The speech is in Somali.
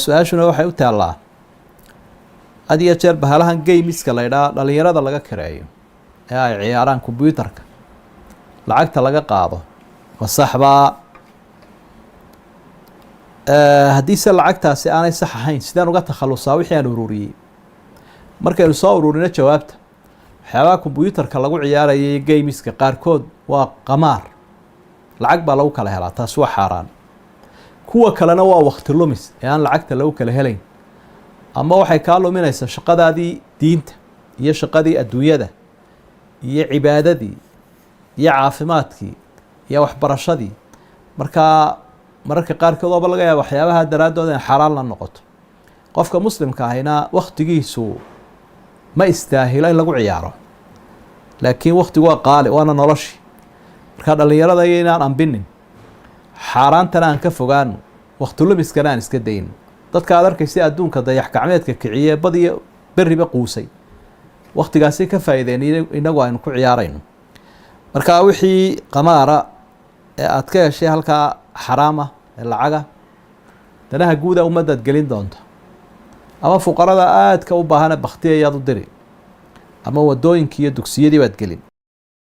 su-aashuna waxay u taallaa had iyo jeer bahalahan gamiska la ydhaa dhalinyarada laga kareeyo ee ay ciyaaraan kombyuutarka lacagta laga qaado ma saxbaa? haddiise lacagtaasi aanay sax ahayn sideen uga takhalusaa wixii aan ururiyey? markaynu soo ururino jawaabta, waxyaabaha kombyuutarka lagu ciyaarayay gamiska qaarkood waa qamaar, lacag baa lagu kala helaa, taasi waa xaaraan. kuwa kalena waa waqti lumis ee aan lacagta lagu kala helayn, ama waxay kaa luminaysaa shaqadaadii diinta iyo shaqadii adduunyada iyo cibaadadii iyo caafimaadkii iyo waxbarashadii. mararka qaarkood ooba laga yaaba waxyaabaha daraaddood in xaaraan la noqoto. qofka muslimka ahina waktigiisu ma istaahilo in lagu ciyaaro, laakiin waktigu waa qaali, waana noloshii. marka dhalinyarada iyo inaan ambinin, xaaraantana aan ka fogaano, wakti lumiskana aan iska dayno. dadka aad arkaysa adduunka dayax gacmeedka kiciye badiyo beriba quusay, waktigaasi ka faa'iideen inagu aynu ku ciyaarayno. marka wixii qamaara ee aad ka heshay halkaa xaraama ee lacaga, danaha guuda ummadaad gelin doonto, ama fuqarada aadka u baahana baktiya ayaad u diri, ama wadooyinkii iyo dugsiyadii baad gelin.